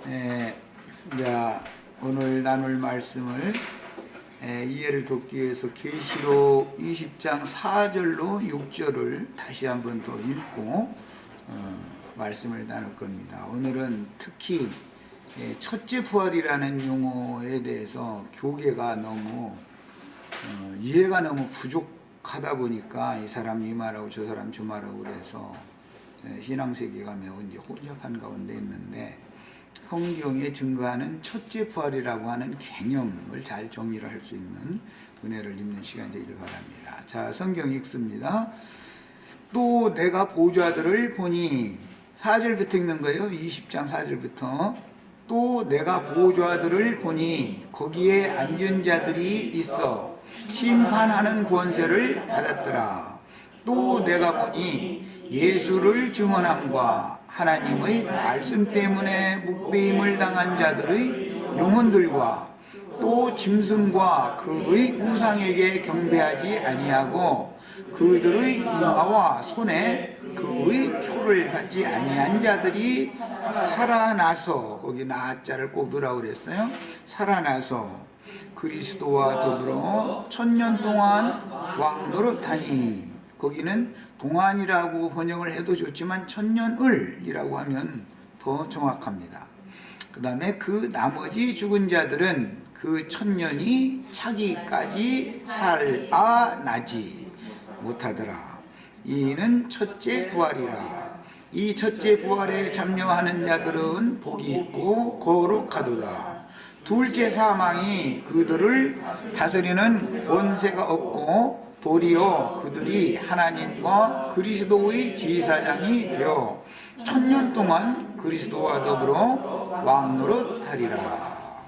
자, 오늘 나눌 말씀을 이해를 돕기 위해서 계시록 20장 4절로 6절을 다시 한번 더 읽고 말씀을 나눌 겁니다. 오늘은 특히 첫째 부활이라는 용어에 대해서 교계가 너무 이해가 너무 부족하다 보니까 이 사람 이 말하고 저 사람 저 말하고 그래서 신앙세계가 매우 이제 혼잡한 가운데 있는데, 성경에 증거하는 첫째 부활이라고 하는 개념을 잘 정리를 할 수 있는 은혜를 입는 시간이 되기를 바랍니다. 자, 성경 읽습니다. 또 내가 보좌들을 보니, 4절부터 읽는 거예요. 20장 4절부터. 또 내가 보좌들을 보니 거기에 앉은 자들이 있어 심판하는 권세를 받았더라. 또 내가 보니 예수를 증언함과 하나님의 말씀 때문에 묵배임을 당한 자들의 영혼들과 또 짐승과 그의 우상에게 경배하지 아니하고 그들의 이마와 손에 그의 표를 받지 아니한 자들이 살아나서, 거기 나자를 꼭 넣으라고 그랬어요. 살아나서 그리스도와 더불어 1000년 동안 왕 노릇하니, 거기는 동안이라고 번역을 해도 좋지만 1000년을이라고 하면 더 정확합니다. 그 다음에 그 나머지 죽은 자들은 그 1000년이 차기까지 살아나지 못하더라. 이는 첫째 부활이라. 이 첫째 부활에 참여하는 자들은 복이 있고 거룩하도다. 둘째 사망이 그들을 다스리는 권세가 없고 도리어 그들이 하나님과 그리스도의 제사장이 되어 1000년 동안 그리스도와 더불어 왕노릇하리라.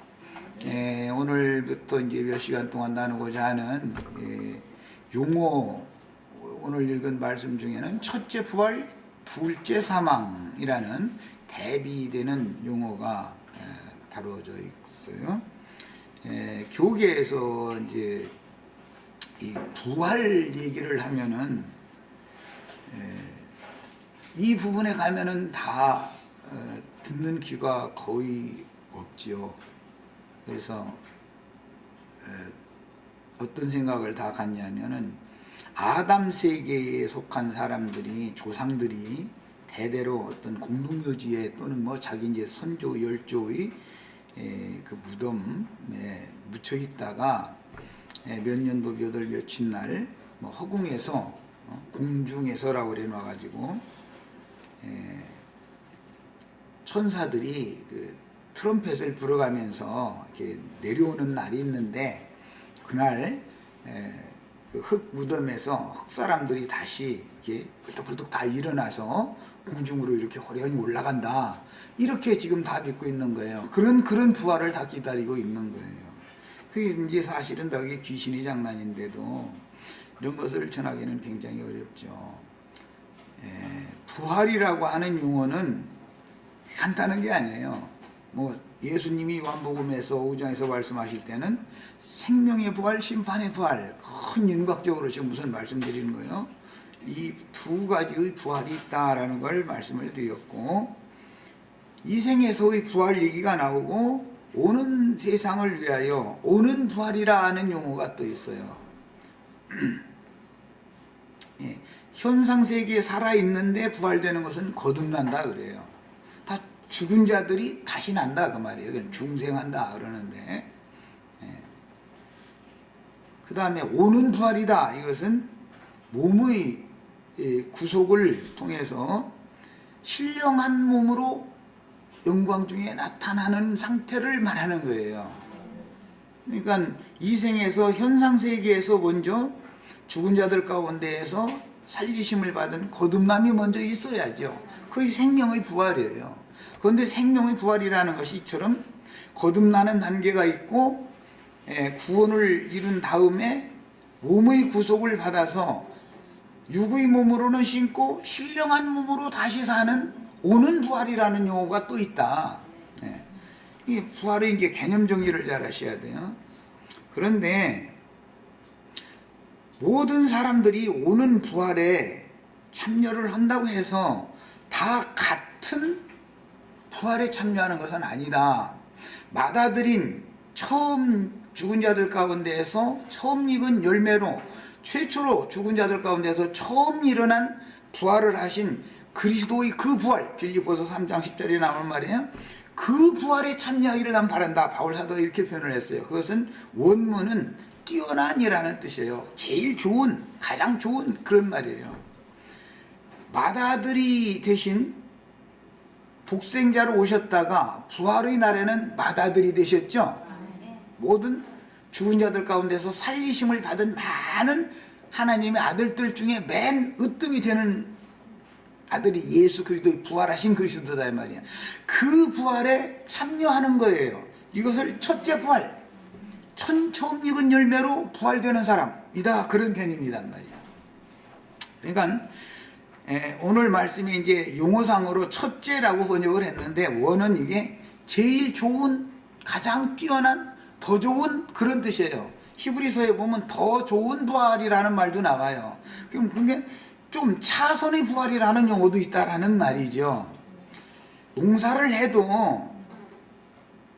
오늘부터 이제 몇 시간 동안 나누고자 하는 용어, 오늘 읽은 말씀 중에는 첫째 부활, 둘째 사망이라는 대비되는 용어가 다루어져 있어요. 교계에서 이제 이 부활 얘기를 하면은 이 부분에 가면은 다 듣는 귀가 거의 없지요. 그래서 어떤 생각을 다 갖냐면은, 아담 세계에 속한 사람들이, 조상들이 대대로 어떤 공동묘지에 또는 뭐 자기 이제 선조 열조의 그 무덤에 묻혀 있다가 몇 년도 몇 월 며칠 날 뭐 허공에서 공중에서라고 그래 놔가지고 천사들이 그 트럼펫을 불어가면서 이렇게 내려오는 날이 있는데, 그날 그 흙 무덤에서 흙 사람들이 다시 이렇게 벌떡벌떡 다 일어나서 공중으로 이렇게 호련히 올라간다, 이렇게 지금 다 믿고 있는 거예요. 그런 부활을 다 기다리고 있는 거예요. 그게 이제 사실은 다 그게 귀신의 장난인데도 이런 것을 전하기는 굉장히 어렵죠. 부활이라고 하는 용어는 간단한 게 아니에요. 뭐 예수님이 요한복음에서 5장에서 말씀하실 때는 생명의 부활, 심판의 부활, 큰 윤곽적으로 지금 무슨 말씀드리는 거예요? 이 두 가지의 부활이 있다라는 걸 말씀을 드렸고, 이 생에서의 부활 얘기가 나오고 오는 세상을 위하여 오는 부활이라는 용어가 또 있어요. 현상 세계에 살아있는데 부활되는 것은 거듭난다 그래요. 다 죽은 자들이 다시 난다 그 말이에요. 중생한다 그러는데, 그 다음에 오는 부활이다, 이것은 몸의 구속을 통해서 신령한 몸으로 영광 중에 나타나는 상태를 말하는 거예요. 그러니까 이 생에서 현상 세계에서 먼저 죽은 자들 가운데에서 살리심을 받은 거듭남이 먼저 있어야죠. 그게 생명의 부활이에요. 그런데 생명의 부활이라는 것이 이처럼 거듭나는 단계가 있고, 구원을 이룬 다음에 몸의 구속을 받아서 육의 몸으로는 신고 신령한 몸으로 다시 사는 오는 부활이라는 용어가 또 있다. 이 부활의 이제 개념 정리를 잘 하셔야 돼요. 그런데 모든 사람들이 오는 부활에 참여를 한다고 해서 다 같은 부활에 참여하는 것은 아니다. 맏아들인 처음 죽은 자들 가운데에서 처음 익은 열매로 최초로 죽은 자들 가운데서 처음 일어난 부활을 하신 그리스도의 그 부활, 빌립보서 3장 10절에 나오는 말이에요. 그 부활에 참여하기를 난 바란다. 바울 사도가 이렇게 표현을 했어요. 그것은 원문은 뛰어난이라는 뜻이에요. 제일 좋은, 가장 좋은 그런 말이에요. 맏아들이 대신 독생자로 오셨다가 부활의 날에는 맏아들이 되셨죠. 모든 죽은 자들 가운데서 살리심을 받은 많은 하나님의 아들들 중에 맨 으뜸이 되는 아들이 예수 그리스도의 부활하신 그리스도다 이 말이야. 그 부활에 참여하는 거예요. 이것을 첫째 부활, 처음 익은 열매로 부활되는 사람이다, 그런 개념이란 말이야. 그러니까 오늘 말씀이 이제 용어상으로 첫째라고 번역을 했는데 원은 이게 제일 좋은, 가장 뛰어난, 더 좋은 그런 뜻이에요. 히브리서에 보면 더 좋은 부활이라는 말도 나와요. 그럼 그게 좀 차선의 부활이라는 용어도 있다라는 말이죠. 농사를 해도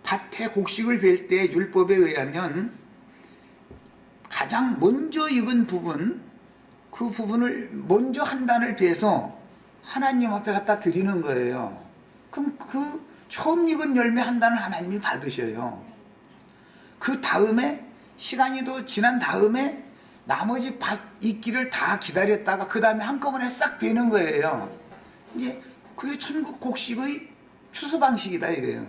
밭에 곡식을 벨 때 율법에 의하면 가장 먼저 익은 부분, 그 부분을 먼저 한 단을 베서 하나님 앞에 갖다 드리는 거예요. 그럼 그 처음 익은 열매 한 단을 하나님이 받으셔요. 그 다음에 시간이 더 지난 다음에 나머지 밭 익기를 다 기다렸다가 그 다음에 한꺼번에 싹 베는 거예요. 이제 그게 천국 곡식의 추수 방식이다 이거예요.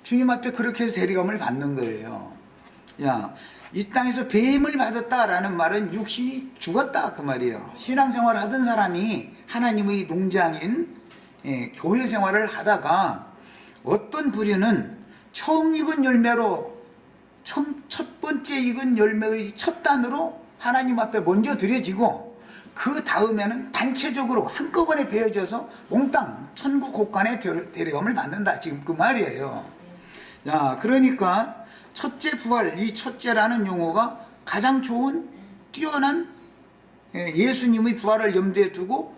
주님 앞에 그렇게 해서 대리감을 받는 거예요. 야, 이 땅에서 배임을 받았다라는 말은 육신이 죽었다 그 말이에요. 신앙생활을 하던 사람이 하나님의 농장인 교회 생활을 하다가 어떤 부류는 처음 익은 열매로 첫 번째 익은 열매의 첫 단으로 하나님 앞에 먼저 드려지고 그 다음에는 단체적으로 한꺼번에 베어져서 몽땅 천국 곳간에 대리감을 받는다, 지금 그 말이에요. 자, 그러니까 첫째 부활, 이 첫째라는 용어가 가장 좋은, 뛰어난 예수님의 부활을 염두에 두고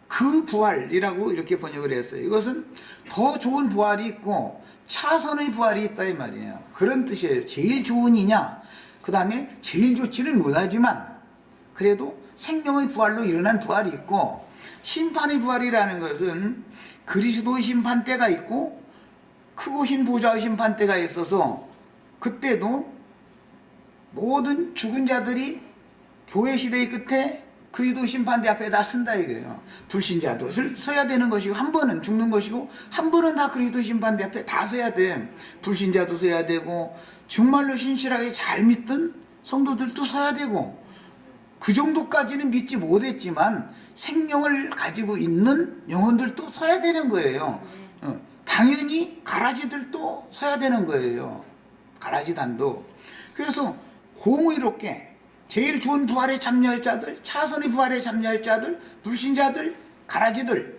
그 부활이라고 이렇게 번역을 했어요. 이것은 더 좋은 부활이 있고 차선의 부활이 있다 이 말이에요. 그런 뜻이에요. 제일 좋은이냐, 그 다음에 제일 좋지는 못하지만 그래도 생명의 부활로 일어난 부활이 있고, 심판의 부활이라는 것은 그리스도의 심판대가 있고 크고 흰 보좌의 심판대가 있어서 그때도 모든 죽은 자들이 교회 시대의 끝에 그리스도 심판대 앞에 다 쓴다 이거예요. 불신자도 서야 되는 것이고, 한 번은 죽는 것이고, 한 번은 다 그리스도 심판대 앞에 다 서야 돼. 불신자도 서야 되고, 정말로 신실하게 잘 믿던 성도들도 서야 되고, 그 정도까지는 믿지 못했지만 생명을 가지고 있는 영혼들도 서야 되는 거예요. 당연히 가라지들도 서야 되는 거예요. 가라지단도. 그래서 공의롭게 제일 좋은 부활에 참여할 자들, 차선의 부활에 참여할 자들, 불신자들, 가라지들을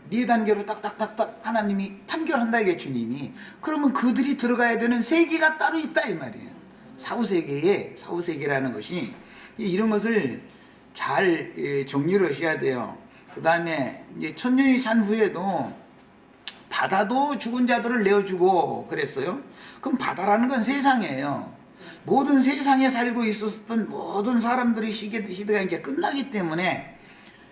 네 단계로 딱딱딱딱 하나님이 판결한다 이게 주님이. 그러면 그들이 들어가야 되는 세계가 따로 있다 이 말이에요. 사후세계에, 사후세계라는 것이 이런 것을 잘 정리를 하셔야 돼요. 그 다음에 이제 천년이 찬 후에도 바다도 죽은 자들을 내어주고 그랬어요. 그럼 바다라는 건 세상이에요. 모든 세상에 살고 있었던 모든 사람들의 시대가 이제 끝나기 때문에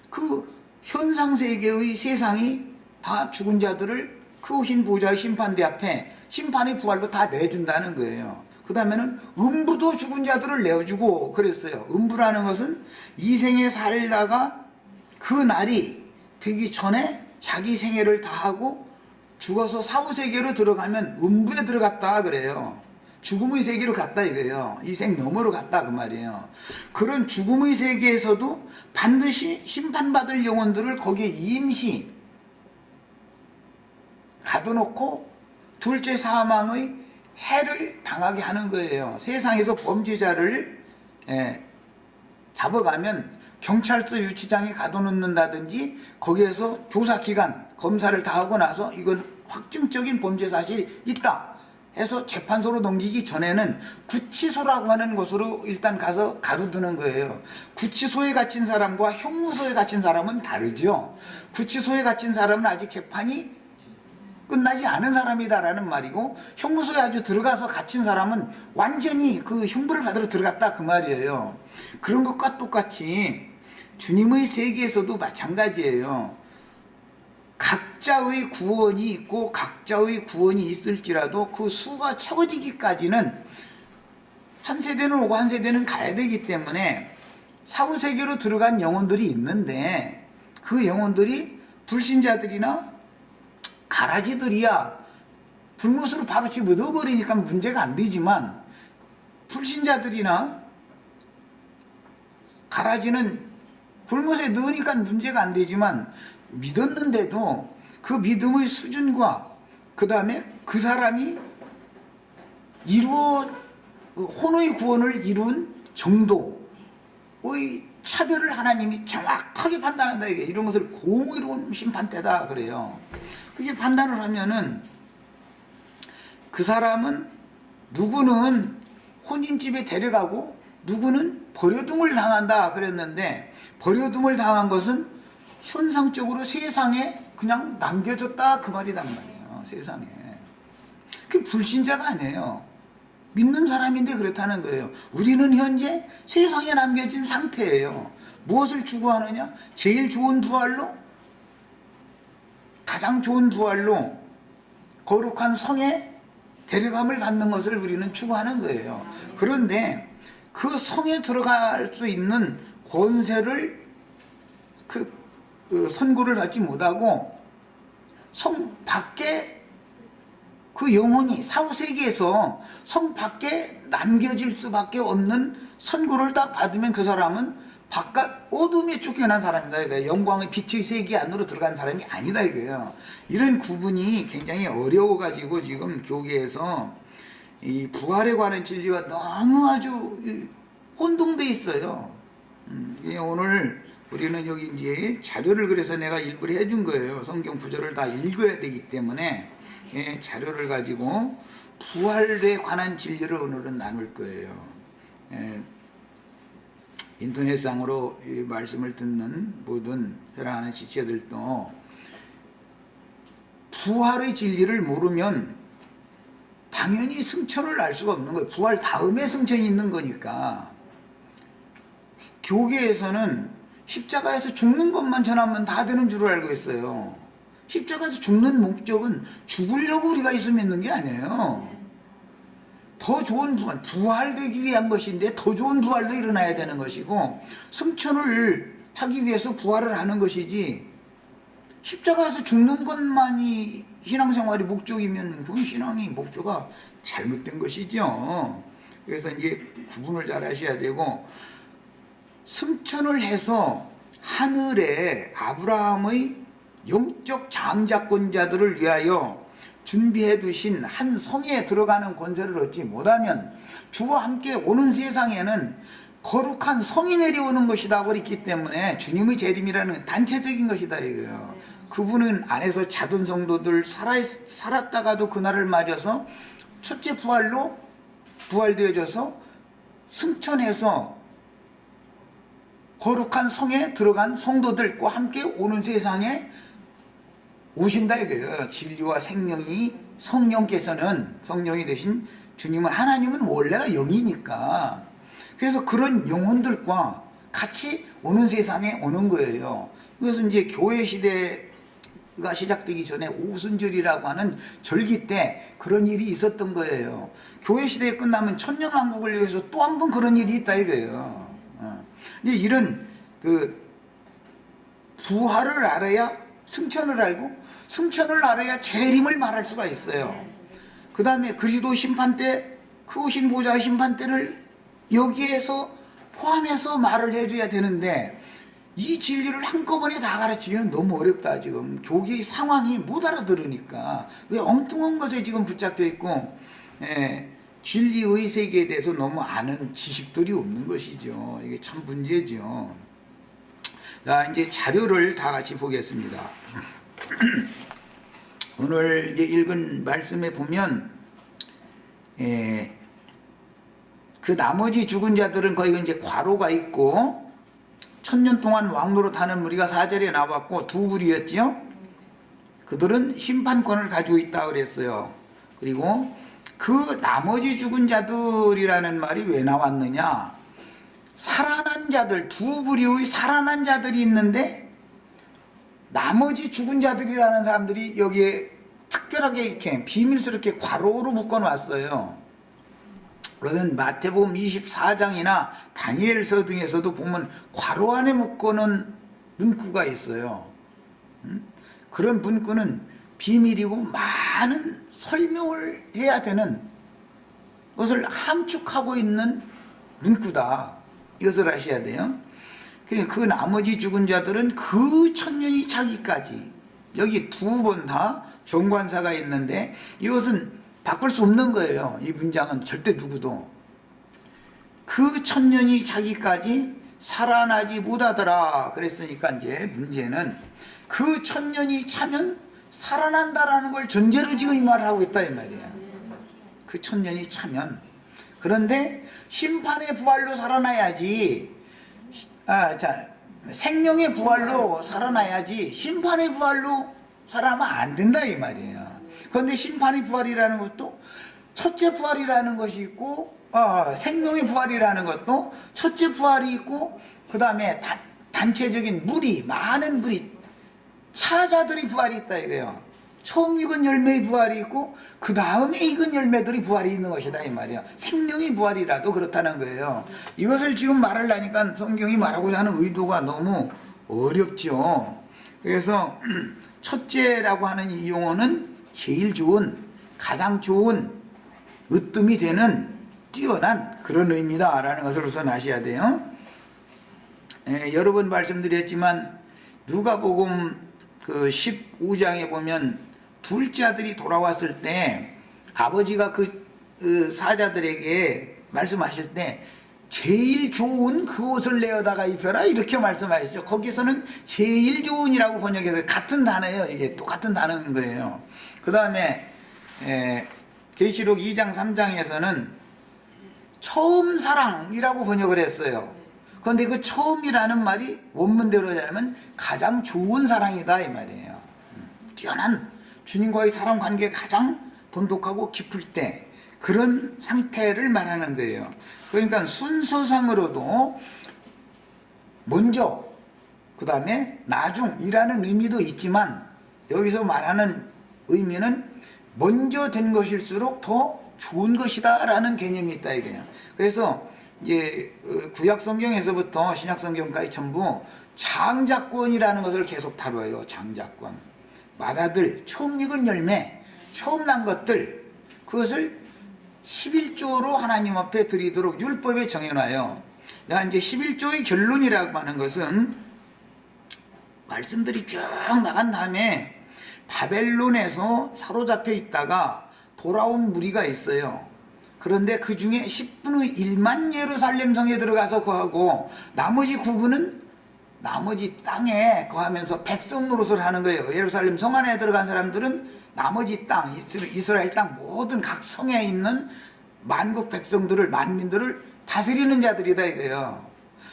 그 현상세계의 세상이 다 죽은 자들을 그 흰 보좌의 심판대 앞에 심판의 부활로 다 내준다는 거예요. 그 다음에는 음부도 죽은 자들을 내어주고 그랬어요. 음부라는 것은 이 생에 살다가 그 날이 되기 전에 자기 생애를 다하고 죽어서 사후세계로 들어가면 음부에 들어갔다 그래요. 죽음의 세계로 갔다 이거예요. 이 생 너머로 갔다 그 말이에요. 그런 죽음의 세계에서도 반드시 심판받을 영혼들을 거기에 임시 가둬놓고 둘째 사망의 해를 당하게 하는 거예요. 세상에서 범죄자를 잡아가면 경찰서 유치장에 가둬놓는다든지 거기에서 조사기간 검사를 다 하고 나서 이건 확증적인 범죄 사실이 있다 해서 재판소로 넘기기 전에는 구치소라고 하는 곳으로 일단 가서 가둬두는 거예요. 구치소에 갇힌 사람과 형무소에 갇힌 사람은 다르죠. 구치소에 갇힌 사람은 아직 재판이 끝나지 않은 사람이다라는 말이고, 형무소에 아주 들어가서 갇힌 사람은 완전히 그 형벌을 받으러 들어갔다 그 말이에요. 그런 것과 똑같이 주님의 세계에서도 마찬가지예요. 각자의 구원이 있고 각자의 구원이 있을지라도 그 수가 채워지기까지는 한 세대는 오고 한 세대는 가야 되기 때문에 사후세계로 들어간 영혼들이 있는데, 그 영혼들이 불신자들이나 가라지들이야 불못으로 바로 집어넣어버리니까 문제가 안 되지만, 불신자들이나 가라지는 불못에 넣으니까 문제가 안 되지만, 믿었는데도 그 믿음의 수준과 그 다음에 그 사람이 혼의 구원을 이룬 정도의 차별을 하나님이 정확하게 판단한다. 이런 것을 공의로운 심판대다 그래요. 그게 판단을 하면은 그 사람은 누구는 혼인집에 데려가고 누구는 버려둠을 당한다 그랬는데, 버려둠을 당한 것은 현상적으로 세상에 그냥 남겨졌다 그 말이란 말이에요. 세상에. 그게 불신자가 아니에요. 믿는 사람인데 그렇다는 거예요. 우리는 현재 세상에 남겨진 상태예요. 무엇을 추구하느냐? 제일 좋은 부활로, 가장 좋은 부활로 거룩한 성에 데려감을 받는 것을 우리는 추구하는 거예요. 그런데 그 성에 들어갈 수 있는 권세를 그 선고를 받지 못하고 성 밖에 그 영혼이 사후세계에서 성 밖에 남겨질 수밖에 없는 선고를 딱 받으면 그 사람은 바깥 어둠에 쫓겨난 사람이다 이거예요. 영광의 빛의 세계 안으로 들어간 사람이 아니다 이거예요. 이런 구분이 굉장히 어려워가지고 지금 교계에서 이 부활에 관한 진리가 너무 아주 혼동돼 있어요. 오늘 우리는 여기 이제 자료를 그래서 내가 일부러 해준 거예요. 성경 구절을 다 읽어야 되기 때문에 자료를 가지고 부활에 관한 진리를 오늘은 나눌 거예요. 인터넷상으로 이 말씀을 듣는 모든 사랑하는 지체들도 부활의 진리를 모르면 당연히 승천을 알 수가 없는 거예요. 부활 다음에 승천이 있는 거니까. 교계에서는 십자가에서 죽는 것만 전하면 다 되는 줄 알고 있어요. 십자가에서 죽는 목적은 죽으려고 우리가 예수 믿는 게 아니에요. 더 좋은 부활, 부활되기 위한 것인데 더 좋은 부활도 일어나야 되는 것이고, 승천을 하기 위해서 부활을 하는 것이지, 십자가에서 죽는 것만이 신앙생활의 목적이면 그건 신앙의 목표가 잘못된 것이죠. 그래서 이제 구분을 잘 하셔야 되고, 승천을 해서 하늘에 아브라함의 영적 장자권자들을 위하여 준비해 두신 한 성에 들어가는 권세를 얻지 못하면 주와 함께 오는 세상에는 거룩한 성이 내려오는 것이다 그랬기 때문에 주님의 재림이라는 단체적인 것이다 이거예요. 그분은 안에서 작은 성도들 살았다가도 그날을 맞아서 첫째 부활로 부활되어져서 승천해서 거룩한 성에 들어간 성도들과 함께 오는 세상에 오신다 이거예요. 진리와 생명이 성령께서는, 성령이 되신 주님은, 하나님은 원래가 영이니까, 그래서 그런 영혼들과 같이 오는 세상에 오는 거예요. 그래서 이제 교회 시대가 시작되기 전에 오순절이라고 하는 절기 때 그런 일이 있었던 거예요. 교회 시대에 끝나면 천년왕국을 위해서 또 한 번 그런 일이 있다 이거예요. 이런 그 부활을 알아야 승천을 알고, 승천을 알아야 재림을 말할 수가 있어요. 그 다음에 그리스도 심판 때, 크신 보좌 심판 때를 여기에서 포함해서 말을 해줘야 되는데, 이 진리를 한꺼번에 다 가르치기는 너무 어렵다. 지금 교계의 상황이 못 알아들으니까 왜 엉뚱한 것에 지금 붙잡혀 있고, 진리의 세계에 대해서 너무 아는 지식들이 없는 것이죠. 이게 참 문제죠. 자, 이제 자료를 다 같이 보겠습니다. 오늘 이제 읽은 말씀에 보면, 그 나머지 죽은 자들은 거의 이제 과로가 있고, 1000년 동안 왕노릇 하는 무리가 4절에 나왔고, 두 부류였죠. 그들은 심판권을 가지고 있다 그랬어요. 그리고 그 나머지 죽은 자들이라는 말이 왜 나왔느냐? 살아난 자들, 두 부류의 살아난 자들이 있는데 나머지 죽은 자들이라는 사람들이 여기에 특별하게 이렇게 비밀스럽게 괄호로 묶어놨어요. 그것은 마태복음 24장이나 다니엘서 등에서도 보면 괄호 안에 묶어놓은 문구가 있어요. 그런 문구는 비밀이고 많은 설명을 해야 되는 것을 함축하고 있는 문구다. 이것을 아셔야 돼요. 그 나머지 죽은 자들은 그 천년이 차기까지, 여기 두 번 다 정관사가 있는데 이것은 바꿀 수 없는 거예요. 이 문장은 절대 누구도. 그 천년이 차기까지 살아나지 못하더라 그랬으니까 이제 문제는 그 천년이 차면 살아난다라는 걸 전제로 지금 이 말을 하고 있다 이 말이에요. 그 천년이 차면. 그런데 심판의 부활로 살아나야지, 생명의 부활로 살아나야지 심판의 부활로 살아나면 안 된다 이 말이에요. 그런데 심판의 부활이라는 것도 첫째 부활이라는 것이 있고, 생명의 부활이라는 것도 첫째 부활이 있고, 그 다음에 단체적인 무리, 많은 무리, 차자들이 부활이 있다 이거예요. 처음 익은 열매의 부활이 있고 그 다음에 익은 열매들이 부활이 있는 것이다 이 말이야. 생명의 부활이라도 그렇다는 거예요. 이것을 지금 말하려니까 성경이 말하고자 하는 의도가 너무 어렵죠. 그래서 첫째라고 하는 이 용어는 제일 좋은, 가장 좋은, 으뜸이 되는 뛰어난 그런 의미다라는 것을 우선 아셔야 돼요. 여러 번 말씀드렸지만 누가복음 그 15장에 보면 둘째 아들이 돌아왔을 때 아버지가 그 사자들에게 말씀하실 때 제일 좋은 그 옷을 내어다가 입혀라 이렇게 말씀하시죠. 거기서는 제일 좋은이라고 번역해서 같은 단어예요. 이게 똑같은 단어인 거예요. 그 다음에 계시록 2장 3장에서는 처음 사랑이라고 번역을 했어요. 그런데 그 처음이라는 말이 원문대로 하자면 가장 좋은 사랑이다 이 말이에요. 뛰어난 주님과의 사랑 관계가 가장 돈독하고 깊을 때 그런 상태를 말하는 거예요. 그러니까 순서상으로도 먼저, 그 다음에 나중이라는 의미도 있지만 여기서 말하는 의미는 먼저 된 것일수록 더 좋은 것이다 라는 개념이 있다 이거예요. 그래서 이제 구약 성경에서부터 신약 성경까지 전부 장자권이라는 것을 계속 다뤄요. 장자권, 맏아들, 처음 익은 열매, 처음 난 것들, 그것을 11조로 하나님 앞에 드리도록 율법에 정해놔요. 이제 11조의 결론이라고 하는 것은 말씀들이 쭉 나간 다음에 바벨론에서 사로잡혀 있다가 돌아온 무리가 있어요. 그런데 그 중에 10분의 1만 예루살렘 성에 들어가서 거하고 나머지 9분은 나머지 땅에 거하면서 백성 노릇을 하는 거예요. 예루살렘 성 안에 들어간 사람들은 나머지 땅, 이스라엘 땅 모든 각 성에 있는 만국 백성들을, 만민들을 다스리는 자들이다 이거예요.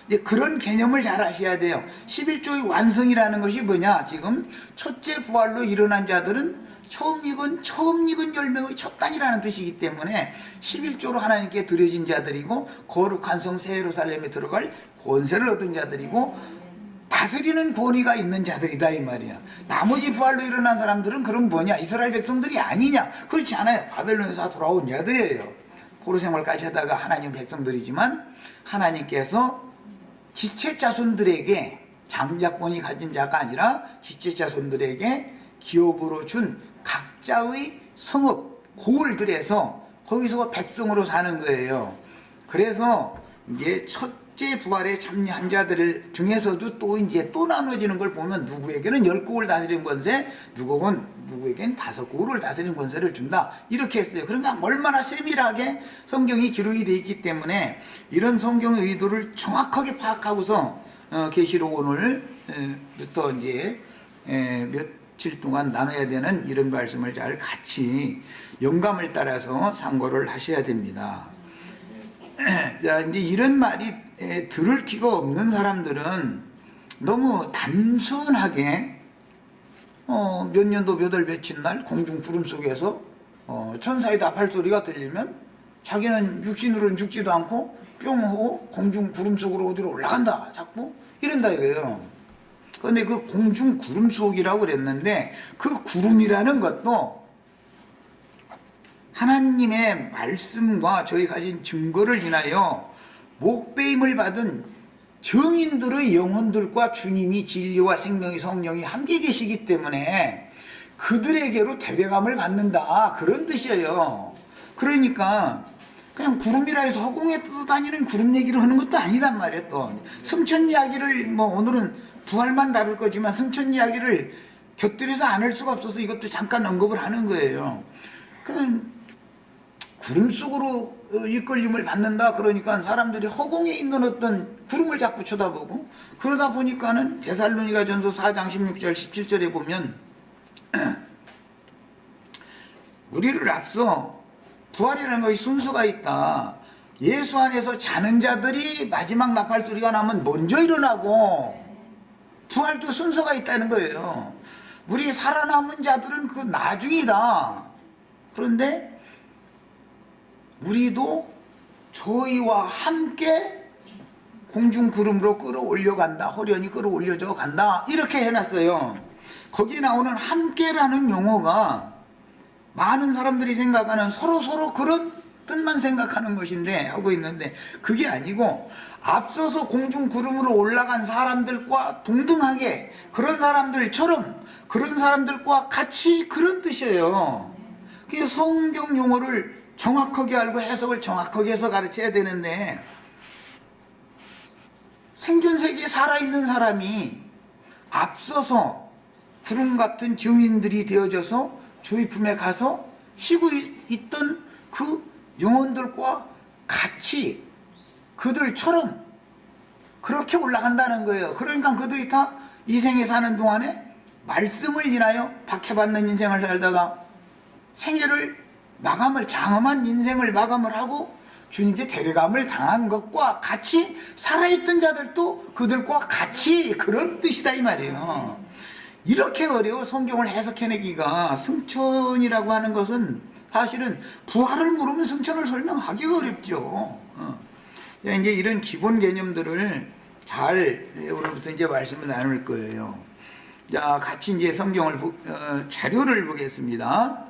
이제 그런 개념을 잘 아셔야 돼요. 11조의 완성이라는 것이 뭐냐? 지금 첫째 부활로 일어난 자들은 처음 익은 열매의 첫 단이라는 뜻이기 때문에 11조로 하나님께 드려진 자들이고 거룩한 성 새 예루살렘에 들어갈 권세를 얻은 자들이고 다스리는 권위가 있는 자들이다 이 말이야. 나머지 부활로 일어난 사람들은 그럼 뭐냐? 이스라엘 백성들이 아니냐? 그렇지 않아요. 바벨론에서 돌아온 자들이에요. 포로 생활까지 하다가 하나님 백성들이지만 하나님께서 지체 자손들에게 장자권이 가진 자가 아니라 지체 자손들에게 기업으로 준 각자의 성읍, 고을들에서 거기서 백성으로 사는 거예요. 그래서 이제 첫째 부활에 참여한 자들 중에서도 또 나눠지는 걸 보면 누구에게는 10국을 다스리는 권세, 누구에게는 5국을 다스리는 권세를 준다. 이렇게 했어요. 그러니까 얼마나 세밀하게 성경이 기록이 되어 있기 때문에 이런 성경의 의도를 정확하게 파악하고서 계시록 오늘부터 이제 며칠 동안 나눠야 되는 이런 말씀을 잘 같이 영감을 따라서 상고를 하셔야 됩니다. 자, 이제 이런 말이 들을 기가 없는 사람들은 너무 단순하게 몇 년도 몇 월 며칠 날 공중 구름 속에서 천사의 나팔 소리가 들리면 자기는 육신으로는 죽지도 않고 뿅 하고 공중 구름 속으로 어디로 올라간다 자꾸 이런다 이거예요. 그런데 그 공중 구름 속이라고 그랬는데 그 구름이라는 것도 하나님의 말씀과 저희 가진 증거를 인하여 목배임을 받은 정인들의 영혼들과 주님이 진리와 생명의 성령이 함께 계시기 때문에 그들에게로 데려감을 받는다 그런 뜻이에요. 그러니까 그냥 구름이라 해서 허공에 떠다니는 구름 얘기를 하는 것도 아니단 말이에요. 또 승천 이야기를 뭐 오늘은 부활만 다룰 거지만 승천 이야기를 곁들여서 안 할 수가 없어서 이것도 잠깐 언급을 하는 거예요. 그냥 구름 속으로 이끌림을 받는다 그러니까 사람들이 허공에 있는 어떤 구름을 자꾸 쳐다보고 그러다 보니까는 데살로니가전서 4장 16절 17절에 보면 우리를 앞서 부활이라는 것이 순서가 있다. 예수 안에서 자는 자들이 마지막 나팔 소리가 나면 먼저 일어나고 부활도 순서가 있다는 거예요. 우리 살아남은 자들은 그 나중이다. 그런데 우리도 저희와 함께 공중 구름으로 끌어올려 간다. 호련히 끌어올려져 간다. 이렇게 해놨어요. 거기 나오는 함께라는 용어가 많은 사람들이 생각하는 서로 그런 뜻만 생각하는 것인데 하고 있는데 그게 아니고 앞서서 공중 구름으로 올라간 사람들과 동등하게 그런 사람들처럼 그런 사람들과 같이 그런 뜻이에요. 그게 성경 용어를 정확하게 알고 해석을 정확하게 해서 가르쳐야 되는데 생존 세계에 살아있는 사람이 앞서서 구름 같은 증인들이 되어져서 주의 품에 가서 쉬고 있던 그 영혼들과 같이 그들처럼 그렇게 올라간다는 거예요. 그러니까 그들이 다 이 생에 사는 동안에 말씀을 인하여 박해받는 인생을 살다가 생애를 장엄한 인생을 마감을 하고 주님께 데려감을 당한 것과 같이 살아있던 자들도 그들과 같이 그런 뜻이다 이 말이에요. 이렇게 어려워 성경을 해석해내기가. 승천이라고 하는 것은 사실은 부활을 모르면 승천을 설명하기가 어렵죠. 이제 이런 기본 개념들을 잘 오늘부터 이제 말씀을 나눌 거예요. 자, 같이 이제 성경을 자료를 보겠습니다.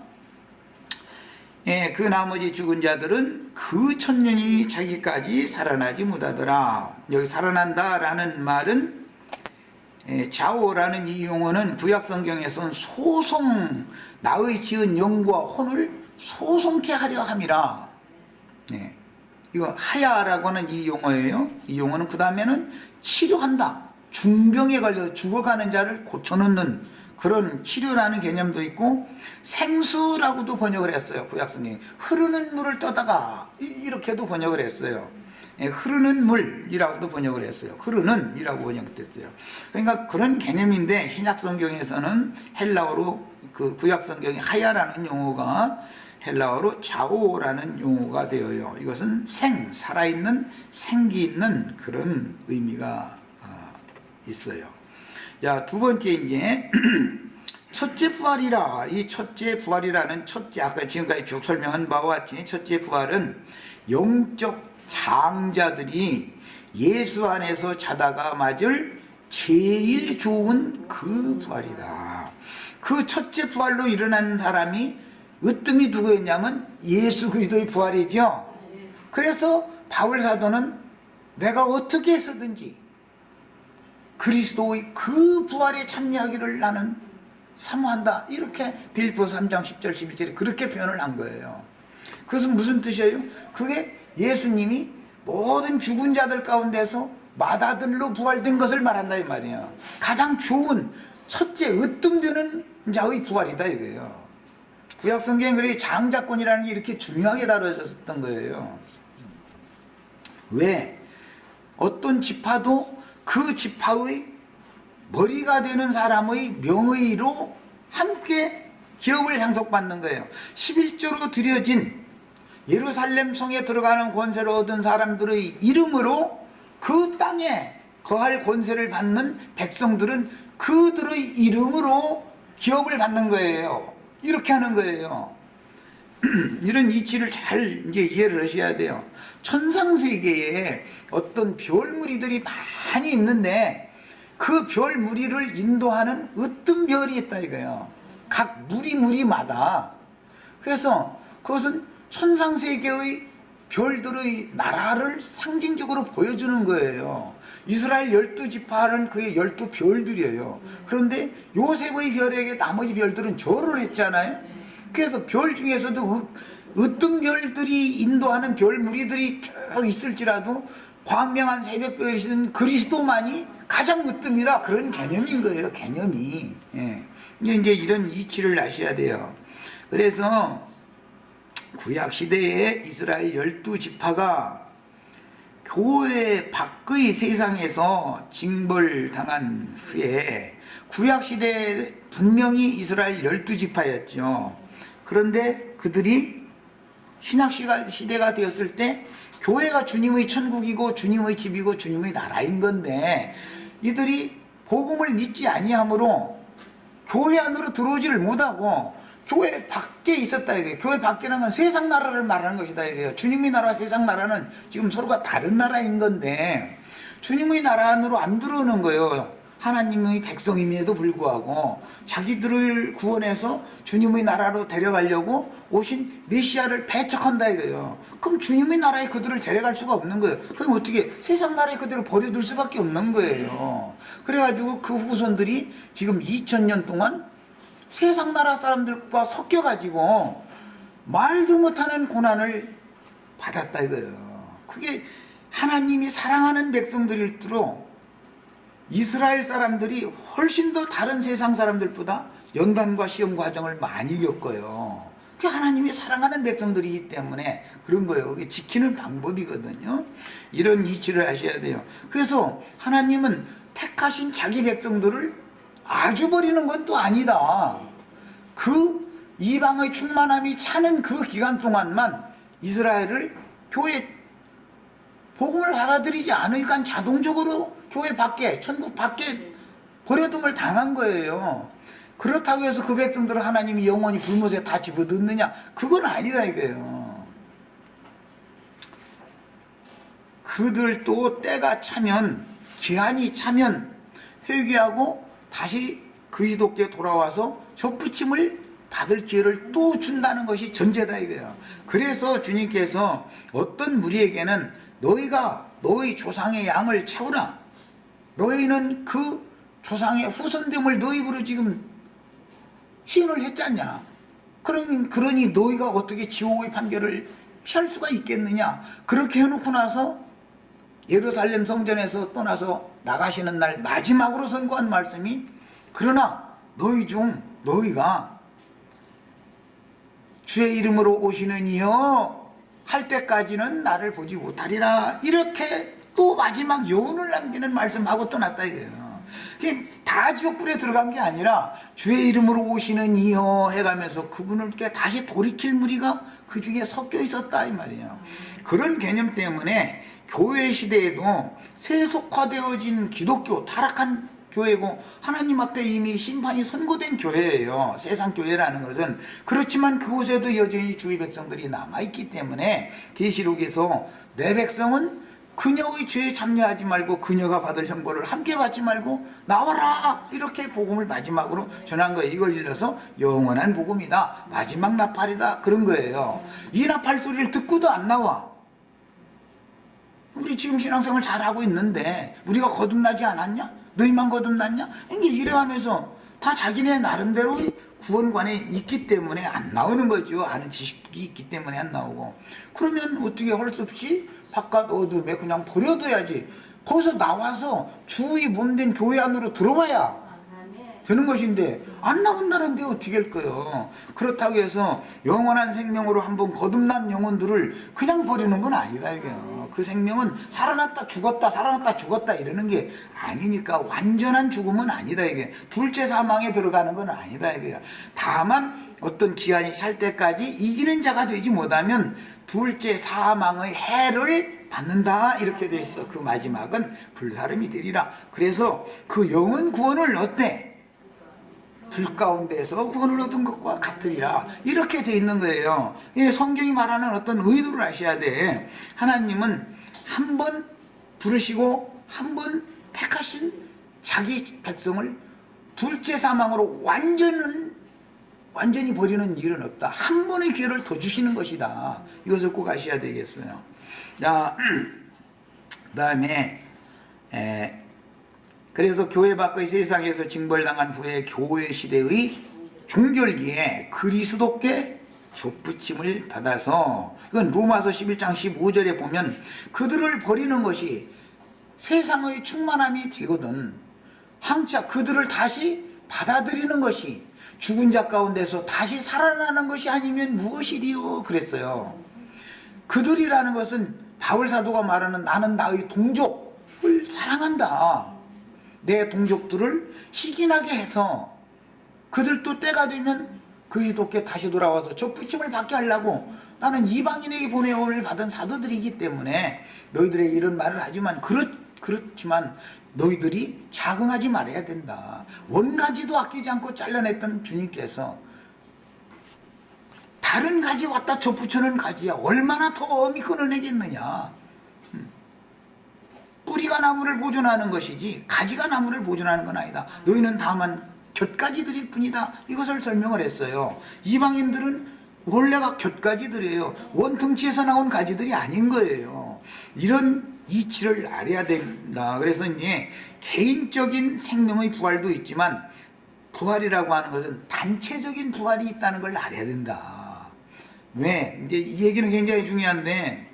예, 그 나머지 죽은 자들은 그 천년이 자기까지 살아나지 못하더라. 여기 살아난다라는 말은 자오라는 이 용어는 구약 성경에서는 소송, 나의 지은 영과 혼을 소송케 하려 함이라. 네. 이거 하야라고 하는 이 용어예요. 이 용어는 그 다음에는 치료한다. 중병에 걸려 죽어가는 자를 고쳐놓는 그런 치료라는 개념도 있고 생수라고도 번역을 했어요. 구약 성경에 흐르는 물을 떠다가 이렇게도 번역을 했어요. 흐르는 물이라고도 번역을 했어요. 흐르는 이라고 번역됐어요. 그러니까 그런 개념인데 신약 성경에서는 헬라어로 그 구약 성경에 하야라는 용어가 헬라어로 자오라는 용어가 되어요. 이것은 살아있는 생기 있는 그런 의미가 있어요. 자, 두 번째 이제 첫째 부활이라. 이 첫째 부활이라는 첫째, 아까 지금까지 쭉 설명한 바와 같이 첫째 부활은 영적 장자들이 예수 안에서 자다가 맞을 제일 좋은 그 부활이다. 그 첫째 부활로 일어난 사람이 으뜸이 누구였냐면 예수 그리스도의 부활이죠. 그래서 바울 사도는 내가 어떻게 해서든지 그리스도의 그 부활에 참여하기를 나는 사모한다. 이렇게 빌립보서 3장 10절 11절에 그렇게 표현을 한 거예요. 그것은 무슨 뜻이에요? 그게 예수님이 모든 죽은 자들 가운데서 맏아들로 부활된 것을 말한다 이 말이에요. 가장 좋은 첫째 으뜸되는 자의 부활이다 이거예요. 구약 성경에 그렇게 장자권이라는 게 이렇게 중요하게 다뤄졌던 거예요. 왜? 어떤 지파도 그 지파의 머리가 되는 사람의 명의로 함께 기업을 상속받는 거예요. 11조로 드려진 예루살렘 성에 들어가는 권세를 얻은 사람들의 이름으로 그 땅에 거할 권세를 받는 백성들은 그들의 이름으로 기업을 받는 거예요. 이렇게 하는 거예요. 이런 이치를 잘 이제 이해를 하셔야 돼요. 천상세계에 어떤 별무리들이 많이 있는데 그 별무리를 인도하는 으뜸 별이 있다 이거예요. 각 무리마다. 그래서 그것은 천상세계의 별들의 나라를 상징적으로 보여주는 거예요. 이스라엘 12지파는 그의 12별들이에요. 그런데 요셉의 별에게 나머지 별들은 절을 했잖아요. 그래서 별 중에서도 으뜸 별들이 인도하는 별 무리들이 쭉 있을지라도 광명한 새벽별이신 그리스도만이 가장 으뜸이다. 그런 개념인 거예요. 개념이. 예. 이제 이런 이치를 아셔야 돼요. 그래서 구약시대에 이스라엘 12지파가 교회 밖의 세상에서 징벌당한 후에 구약시대에 분명히 이스라엘 12지파였죠. 그런데 그들이 신약시대가 되었을 때 교회가 주님의 천국이고 주님의 집이고 주님의 나라인 건데 이들이 복음을 믿지 아니하므로 교회 안으로 들어오지를 못하고 교회 밖에 있었다 이거예요. 교회 밖이라는 건 세상 나라를 말하는 것이다 이거예요. 주님의 나라와 세상 나라는 지금 서로가 다른 나라인 건데 주님의 나라 안으로 안 들어오는 거예요. 하나님의 백성임에도 불구하고 자기들을 구원해서 주님의 나라로 데려가려고 오신 메시아를 배척한다 이거예요. 그럼 주님의 나라에 그들을 데려갈 수가 없는 거예요. 그럼 어떻게 세상 나라에 그대로 버려둘 수밖에 없는 거예요. 그래가지고 그 후손들이 지금 2000년 동안 세상 나라 사람들과 섞여가지고 말도 못하는 고난을 받았다 이거예요. 그게 하나님이 사랑하는 백성들일수록 이스라엘 사람들이 훨씬 더 다른 세상 사람들보다 연단과 시험 과정을 많이 겪어요. 그게 하나님이 사랑하는 백성들이기 때문에 그런 거예요. 그게 지키는 방법이거든요. 이런 이치를 아셔야 돼요. 그래서 하나님은 택하신 자기 백성들을 아주 버리는 건 또 아니다. 그 이방의 충만함이 차는 그 기간 동안만 이스라엘을 교회 복음을 받아들이지 않으니까 자동적으로 교회 밖에 천국 밖에 버려둠을 당한 거예요. 그렇다고 해서 그 백성들을 하나님이 영원히 불못에 다 집어넣느냐? 그건 아니다 이거예요. 그들도 때가 차면 기한이 차면 회개하고 다시 그리스도께 돌아와서 접붙임을 받을 기회를 또 준다는 것이 전제다 이거예요. 그래서 주님께서 어떤 무리에게는 너희가 너희 조상의 양을 채우라. 너희는 그 조상의 후손됨을 너희 입으로 지금 시인을 했잖냐. 그러니 너희가 어떻게 지옥의 판결을 피할 수가 있겠느냐. 그렇게 해놓고 나서 예루살렘 성전에서 떠나서 나가시는 날 마지막으로 선고한 말씀이 그러나 너희 중 너희가 주의 이름으로 오시는 이여 할 때까지는 나를 보지 못하리라. 이렇게 또 마지막 여운을 남기는 말씀하고 떠났다 이거예요. 다 지옥불에 들어간 게 아니라 주의 이름으로 오시는 이여 해가면서 그분께 다시 돌이킬 무리가 그 중에 섞여 있었다 이 말이에요. 그런 개념 때문에 교회 시대에도 세속화되어진 기독교 타락한 교회고 하나님 앞에 이미 심판이 선고된 교회예요. 세상 교회라는 것은. 그렇지만 그곳에도 여전히 주의 백성들이 남아있기 때문에 계시록에서 내 백성은 그녀의 죄에 참여하지 말고 그녀가 받을 형벌을 함께 받지 말고 나와라 이렇게 복음을 마지막으로 전한 거예요. 이걸 일러서 영원한 복음이다. 마지막 나팔이다. 그런 거예요. 이 나팔 소리를 듣고도 안 나와. 우리 지금 신앙생활 잘하고 있는데 우리가 거듭나지 않았냐? 너희만 거듭났냐? 이제 이래가면서 다 자기네 나름대로의 구원관에 있기 때문에 안 나오는 거죠. 아는 지식이 있기 때문에 안 나오고. 그러면 어떻게 할 수 없이 바깥 어둠에 그냥 버려둬야지. 거기서 나와서 주의 몸된 교회 안으로 들어와야 되는 것인데 안 나온다는데 어떻게 할 거예요. 그렇다고 해서 영원한 생명으로 한번 거듭난 영혼들을 그냥 버리는 건 아니다 이게요. 그 생명은 살아났다 죽었다 살아났다 죽었다 이러는 게 아니니까 완전한 죽음은 아니다 이게. 둘째 사망에 들어가는 건 아니다 이게요. 다만 어떤 기한이 찰 때까지 이기는 자가 되지 못하면 둘째 사망의 해를 받는다 이렇게 돼 있어. 그 마지막은 불사름이 되리라. 그래서 그 영혼 구원을 어때? 둘 가운데서 구원을 얻은 것과 같으리라. 이렇게 돼 있는 거예요. 이 성경이 말하는 어떤 의도를 아셔야 돼. 하나님은 한 번 부르시고 한 번 택하신 자기 백성을 둘째 사망으로 완전히 버리는 일은 없다. 한 번의 기회를 더 주시는 것이다. 이것을 꼭 아셔야 되겠어요. 자, 그 다음에 그래서 교회 밖의 세상에서 징벌당한 후에 교회 시대의 종결기에 그리스도께 좁붙임을 받아서, 그건 로마서 11장 15절에 보면 그들을 버리는 것이 세상의 충만함이 되거든. 항상 그들을 다시 받아들이는 것이 죽은 자 가운데서 다시 살아나는 것이 아니면 무엇이리요? 그랬어요. 그들이라는 것은 바울 사도가 말하는 나는 나의 동족을 사랑한다. 내 동족들을 희긴하게 해서 그들도 때가 되면 그리스도께 다시 돌아와서 저 붙임을 받게 하려고 나는 이방인에게 보내옴을 받은 사도들이기 때문에 너희들에게 이런 말을 하지만 그렇지만 너희들이 자긍하지 말아야 된다. 원가지도 아끼지 않고 잘라냈던 주님께서 다른 가지 왔다 접붙여놓은 가지야 얼마나 더 엄히 끊어내겠느냐. 뿌리가 나무를 보존하는 것이지 가지가 나무를 보존하는 건 아니다. 너희는 다만 곁가지들일 뿐이다. 이것을 설명을 했어요. 이방인들은 원래가 곁가지들이에요. 원통치에서 나온 가지들이 아닌 거예요. 이런 이치를 알아야 된다. 그래서 이제 개인적인 생명의 부활도 있지만 부활이라고 하는 것은 단체적인 부활이 있다는 걸 알아야 된다. 왜? 이제 이 얘기는 굉장히 중요한데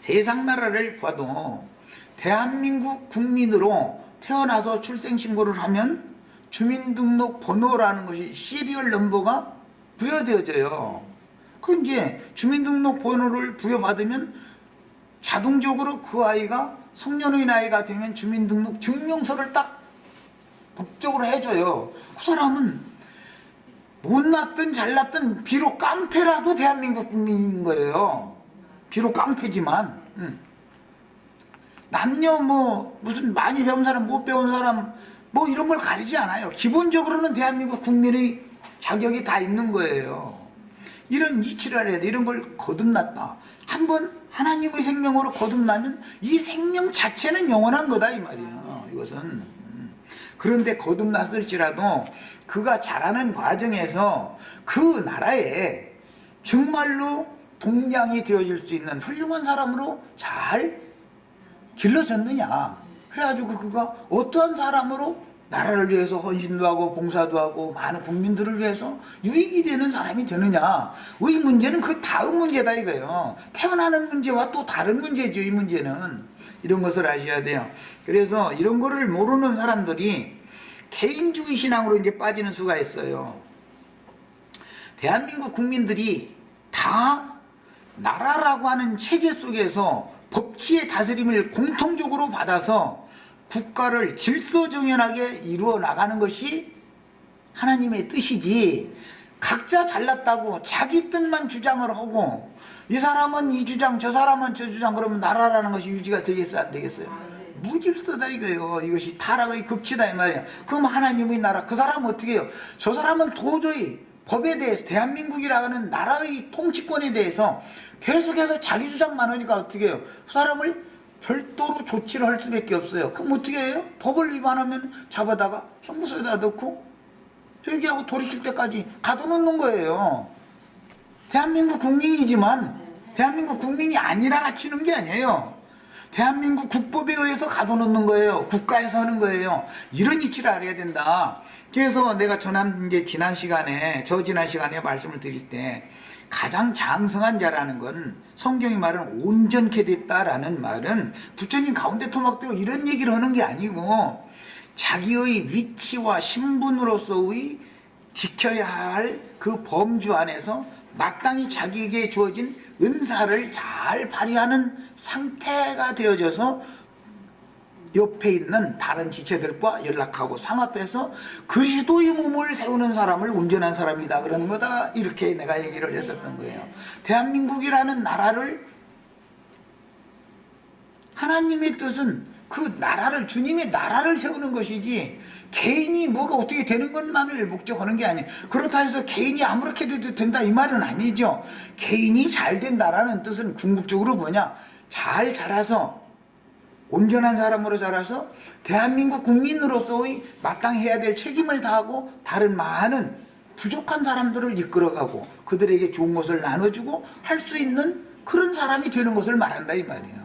세상 나라를 봐도 대한민국 국민으로 태어나서 출생신고를 하면 주민등록 번호라는 것이 시리얼 넘버가 부여되어져요. 그 이제 주민등록 번호를 부여받으면 자동적으로 그 아이가 성년의 나이가 되면 주민등록 증명서를 딱 법적으로 해줘요. 그 사람은 못났든 잘났든 비록 깡패라도 대한민국 국민인 거예요. 비록 깡패지만 남녀 무슨 많이 배운 사람 못 배운 사람 이런 걸 가리지 않아요. 기본적으로는 대한민국 국민의 자격이 다 있는 거예요. 이런 이치를 알아야 돼. 이런 걸 거듭났다. 한번 하나님의 생명으로 거듭나면 이 생명 자체는 영원한 거다 이 말이에요. 이것은. 그런데 거듭났을지라도 그가 자라는 과정에서 그 나라에 정말로 동량이 되어질 수 있는 훌륭한 사람으로 잘 길러졌느냐. 그래가지고 그가 어떠한 사람으로 나라를 위해서 헌신도 하고 봉사도 하고 많은 국민들을 위해서 유익이 되는 사람이 되느냐의 문제는 그 다음 문제다 이거예요. 태어나는 문제와 또 다른 문제죠. 이 문제는. 이런 것을 아셔야 돼요. 그래서 이런 거를 모르는 사람들이 개인주의 신앙으로 이제 빠지는 수가 있어요. 대한민국 국민들이 다 나라라고 하는 체제 속에서 법치의 다스림을 공통적으로 받아서 국가를 질서정연하게 이루어 나가는 것이 하나님의 뜻이지, 각자 잘났다고 자기 뜻만 주장을 하고 이 사람은 이 주장 저 사람은 저 주장 그러면 나라라는 것이 유지가 되겠어요 안 되겠어요? 무질서다 이거예요. 이것이 타락의 극치다 이 말이야. 그럼 하나님의 나라 그 사람은 어떻게 해요? 저 사람은 도저히 법에 대해서 대한민국이라는 나라의 통치권에 대해서 계속해서 자기 주장만 하니까 어떻게 해요? 그 사람을 별도로 조치를 할 수밖에 없어요. 그럼 어떻게 해요? 법을 위반하면 잡아다가 형무소에다 넣고 회개하고 돌이킬 때까지 가둬놓는 거예요. 대한민국 국민이지만 대한민국 국민이 아니라 갇히는 게 아니에요. 대한민국 국법에 의해서 가둬놓는 거예요. 국가에서 하는 거예요. 이런 이치를 알아야 된다. 그래서 내가 지난 시간에 말씀을 드릴 때 가장 장성한 자라는 건 성경이 말하는 온전케 됐다라는 말은 부처님 가운데 토막되고 이런 얘기를 하는 게 아니고 자기의 위치와 신분으로서의 지켜야 할 그 범주 안에서 마땅히 자기에게 주어진 은사를 잘 발휘하는 상태가 되어져서 옆에 있는 다른 지체들과 연락하고 상합해서 그리스도의 몸을 세우는 사람을 온전한 사람이다 그러는 거다. 이렇게 내가 얘기를 했었던 거예요. 대한민국이라는 나라를 하나님의 뜻은 그 나라를 주님의 나라를 세우는 것이지 개인이 뭐가 어떻게 되는 것만을 목적하는 게 아니에요. 그렇다 해서 개인이 아무렇게 돼도 된다 이 말은 아니죠. 개인이 잘 된다라는 뜻은 궁극적으로 뭐냐, 잘 자라서 온전한 사람으로 자라서 대한민국 국민으로서의 마땅해야 될 책임을 다하고 다른 많은 부족한 사람들을 이끌어가고 그들에게 좋은 것을 나눠주고 할 수 있는 그런 사람이 되는 것을 말한다 이 말이에요.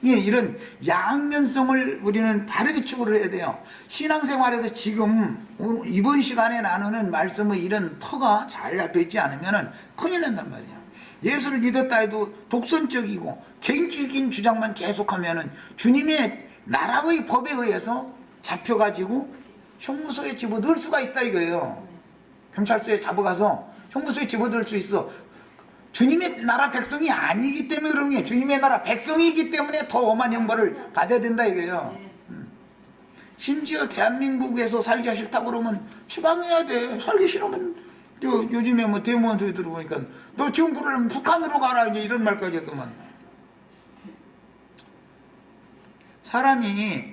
예, 이런 양면성을 우리는 바르게 추구를 해야 돼요. 신앙생활에서 지금 이번 시간에 나누는 말씀의 이런 터가 잘 잡혀 있지 않으면 큰일 난단 말이에요. 예수를 믿었다 해도 독선적이고 개인적인 주장만 계속하면 주님의 나라의 법에 의해서 잡혀가지고 형무소에 집어넣을 수가 있다 이거예요. 경찰서에 잡아가서 형무소에 집어넣을 수 있어. 주님의 나라 백성이 아니기 때문에 그런 게, 주님의 나라 백성이기 때문에 더 엄한 형벌을 받아야 된다 이거예요. 심지어 대한민국에서 살기가 싫다고 그러면 추방해야 돼. 살기 싫으면 요즘에 뭐 대무원 소리 들어보니까 너 지금 그러려면 북한으로 가라 이제 이런 말까지 했더만. 사람이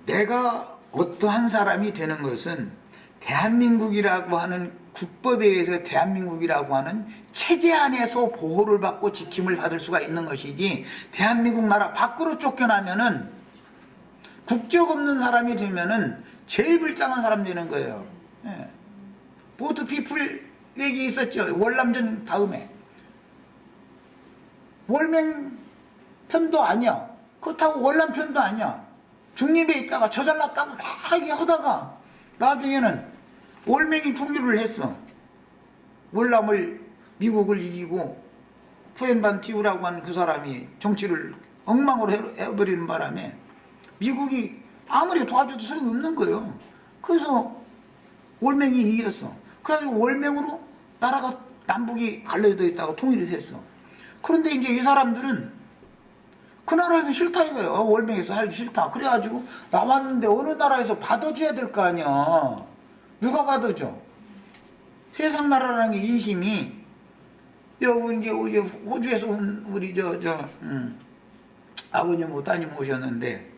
내가 어떠한 사람이 되는 것은 대한민국이라고 하는 국법에 의해서 대한민국이라고 하는 체제 안에서 보호를 받고 지킴을 받을 수가 있는 것이지, 대한민국 나라 밖으로 쫓겨나면은 국적 없는 사람이 되면은 제일 불쌍한 사람 되는 거예요. 예. 보트 피플 얘기 있었죠. 월남전 다음에. 월맹 편도 아니야. 그렇다고 월남 편도 아니야. 중립에 있다가 저잘났다고 막 하다가 나중에는 월맹이 통일을 했어. 월남을 미국을 이기고 푸엔반 티우라고 하는 그 사람이 정치를 엉망으로 해버리는 바람에 미국이 아무리 도와줘도 소용이 없는 거예요. 그래서 월맹이 이겼어. 그래가지고 월맹으로 나라가 남북이 갈라져 있다가 통일이 됐어. 그런데 이제 이 사람들은 그 나라에서 싫다 이거예요. 월맹에서 살기 싫다. 그래가지고 나왔는데 어느 나라에서 받아줘야 될 거 아니야. 누가 받아줘? 세상 나라라는 게 인심이, 여기 이제 호주에서 온 우리 아버님 따님 오셨는데,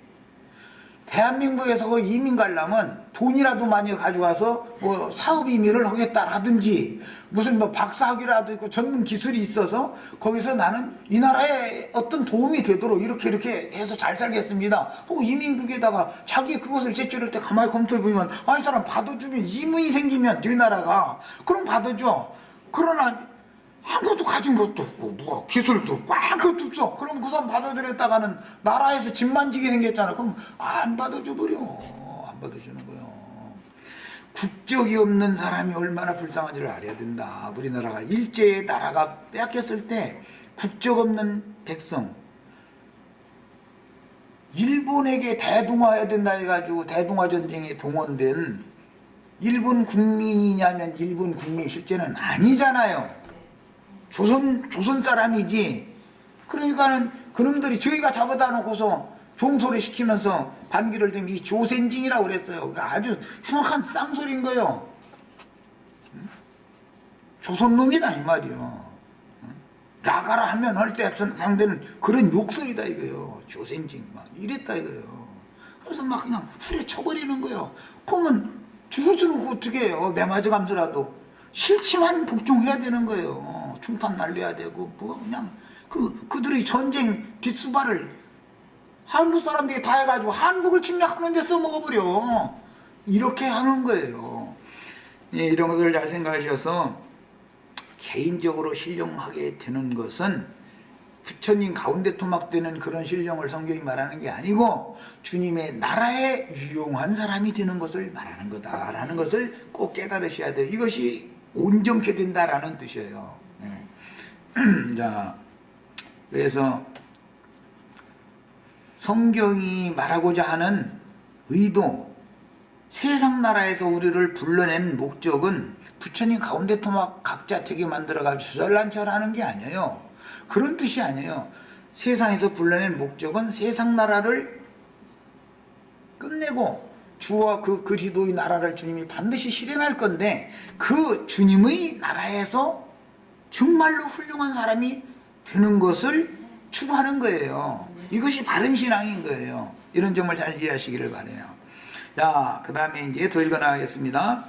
대한민국에서 이민 가려면 돈이라도 많이 가져와서 뭐 사업 이민을 하겠다라든지 무슨 뭐 박사학위라도 있고 전문 기술이 있어서 거기서 나는 이 나라에 어떤 도움이 되도록 이렇게 해서 잘 살겠습니다. 이민국에다가 자기 그것을 제출할 때 가만히 검토해 보면 이 사람 받아주면 이문이 생기면 이 나라가 그럼 받아줘. 그러나 아무것도 가진 것도 없고 뭐 기술도 없고 아무것도 없어. 그럼 그 사람 받아들였다가는 나라에서 집 만지게 생겼잖아. 그럼 안 받아줘 버려. 안 받아주는 거예요. 국적이 없는 사람이 얼마나 불쌍한지를 알아야 된다. 우리나라가 일제에 나라가 빼앗겼을 때 국적 없는 백성, 일본에게 대동화해야 된다 해가지고 대동화 전쟁에 동원된 일본 국민이냐면 일본 국민 실제는 아니잖아요. 조선 사람이지. 그러니까는 그놈들이 저희가 잡아다 놓고서 종소리 시키면서 반기를 들면 이 조센징이라고 그랬어요. 아주 흉악한 쌍소리인 거예요. 조선놈이다 이 말이요. 나가라 하면 할 때 상대는 그런 욕설이다 이거요. 조센징 막 이랬다 이거요. 그래서 막 그냥 후려쳐버리는 거예요. 그러면 죽을 수는 어떻게 해요. 매맞아 감수라도 싫지만 복종해야 되는 거예요. 총탄 날려야 되고 뭐 그냥 그들의 전쟁 뒷수발을 한국 사람들이 다 해가지고 한국을 침략하는 데 써먹어버려. 이렇게 하는 거예요. 예, 이런 것을 잘 생각하셔서 개인적으로 신령하게 되는 것은 부처님 가운데 토막되는 그런 신령을 성경이 말하는 게 아니고 주님의 나라에 유용한 사람이 되는 것을 말하는 거다라는 것을 꼭 깨달으셔야 돼요. 이것이 온전케 된다라는 뜻이에요. 네. 자, 그래서 성경이 말하고자 하는 의도, 세상 나라에서 우리를 불러낸 목적은 부처님 가운데 토막 각자 되게 만들어가지고 주절난처하는 게 아니에요. 그런 뜻이 아니에요. 세상에서 불러낸 목적은 세상 나라를 끝내고 주와 그 그리스도의 나라를 주님이 반드시 실현할 건데 그 주님의 나라에서 정말로 훌륭한 사람이 되는 것을 추구하는 거예요. 이것이 바른 신앙인 거예요. 이런 점을 잘 이해하시기를 바라요. 자, 그 다음에 이제 더 읽어나가겠습니다.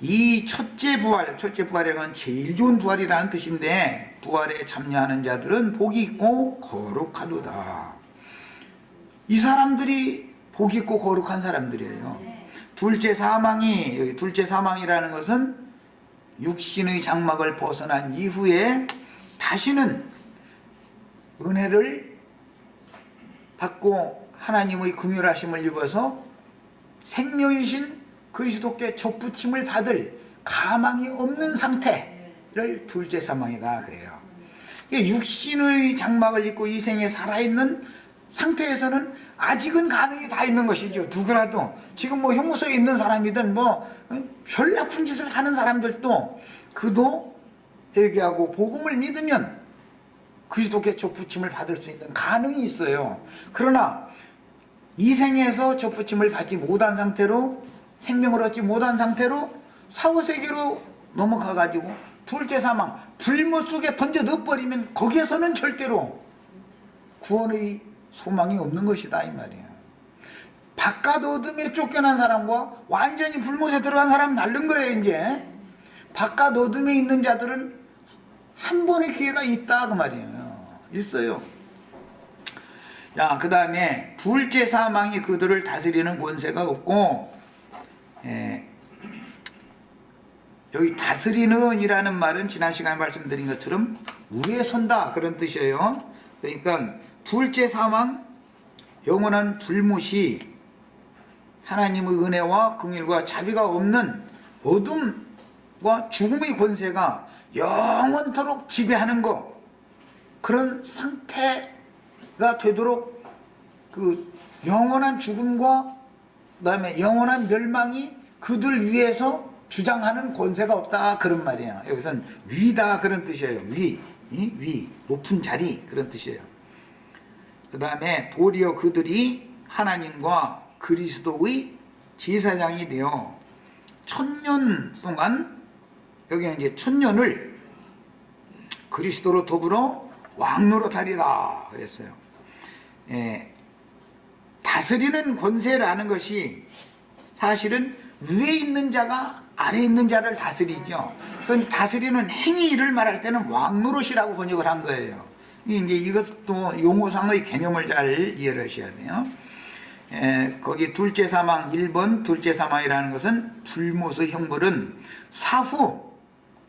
이 첫째 부활이라는 제일 좋은 부활이라는 뜻인데, 부활에 참여하는 자들은 복이 있고 거룩하도다. 이 사람들이 복이 있고 거룩한 사람들이에요. 둘째 사망이, 여기 둘째 사망이라는 것은 육신의 장막을 벗어난 이후에 다시는 은혜를 받고 하나님의 긍휼하심을 입어서 생명이신 그리스도께 접붙임을 받을 가망이 없는 상태를 둘째 사망이다 그래요. 육신의 장막을 입고 이 생에 살아있는 상태에서는 아직은 가능이 다 있는 것이죠. 누구라도 지금 뭐 형무소에 있는 사람이든 뭐 별 나쁜 짓을 하는 사람들도 그도 회개하고 복음을 믿으면 그리스도께 접붙임을 받을 수 있는 가능이 있어요. 그러나 이 생에서 접붙임을 받지 못한 상태로, 생명을 얻지 못한 상태로 사후세계로 넘어가 가지고 둘째 사망, 불못 속에 던져 넣어버리면 거기에서는 절대로 구원의 소망이 없는 것이다 이 말이에요. 바깥 어둠에 쫓겨난 사람과 완전히 불못에 들어간 사람은 다른 거예요. 이제 바깥 어둠에 있는 자들은 한 번의 기회가 있다 그 말이에요. 있어요. 자, 그 다음에 둘째 사망이 그들을 다스리는 권세가 없고, 여기 다스리는 이라는 말은 지난 시간에 말씀드린 것처럼 위에 선다 그런 뜻이에요. 그러니까 둘째 사망, 영원한 불못이 하나님의 은혜와 긍휼과 자비가 없는 어둠과 죽음의 권세가 영원토록 지배하는 것, 그런 상태가 되도록 그 영원한 죽음과 그 다음에 영원한 멸망이 그들 위에서 주장하는 권세가 없다 그런 말이에요. 여기서는 위다 그런 뜻이에요. 위, 높은 자리 그런 뜻이에요. 그 다음에 도리어 그들이 하나님과 그리스도의 제사장이 되어 1000년 동안, 여기는 이제 1000년을 그리스도로 더불어 왕노릇하리라 그랬어요. 다스리는 권세라는 것이 사실은 위에 있는 자가 아래에 있는 자를 다스리죠. 그런데 다스리는 행위를 말할 때는 왕노릇이라고 번역을 한 거예요. 이제 이것도 용어상의 개념을 잘 이해를 하셔야 돼요. 거기 둘째 사망 1번 둘째 사망이라는 것은 불못의 형벌은 사후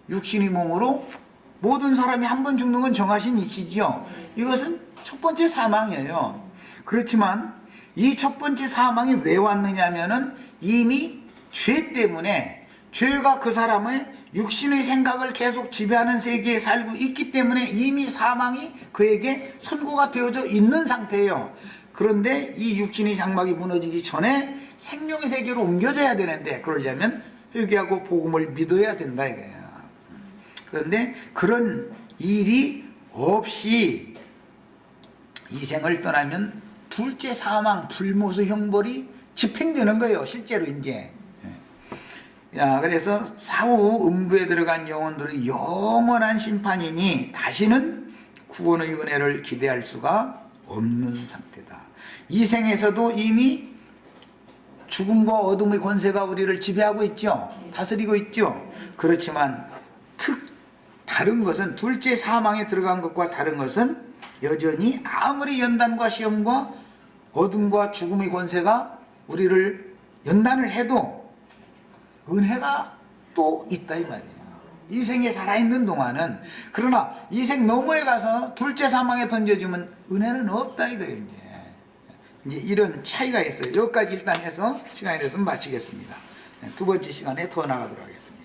육신의 몸으로 모든 사람이 한 번 죽는 건 정하신 이치지요. 이것은 첫 번째 사망이에요. 그렇지만 이 첫 번째 사망이 왜 왔느냐 하면은 이미 죄 때문에, 죄가 그 사람의 육신의 생각을 계속 지배하는 세계에 살고 있기 때문에 이미 사망이 그에게 선고가 되어져 있는 상태예요. 그런데 이 육신의 장막이 무너지기 전에 생명의 세계로 옮겨져야 되는데, 그러려면 회개하고 복음을 믿어야 된다 이거예요. 그런데 그런 일이 없이 이 생을 떠나면 둘째 사망, 불못의 형벌이 집행되는 거예요. 실제로 이제. 야, 그래서 사후 음부에 들어간 영혼들의 영원한 심판이니 다시는 구원의 은혜를 기대할 수가 없는 상태다. 이 생에서도 이미 죽음과 어둠의 권세가 우리를 지배하고 있죠. 다스리고 있죠. 그렇지만 다른 것은, 둘째 사망에 들어간 것과 다른 것은 여전히 아무리 연단과 시험과 어둠과 죽음의 권세가 우리를 연단을 해도 은혜가 또 있다 이 말이에요. 이 생에 살아있는 동안은. 그러나 이 생 너머에 가서 둘째 사망에 던져주면 은혜는 없다 이거예요. 이제 이런 차이가 있어요. 여기까지 일단 해서 시간이 돼서 마치겠습니다. 두 번째 시간에 더 나가도록 하겠습니다.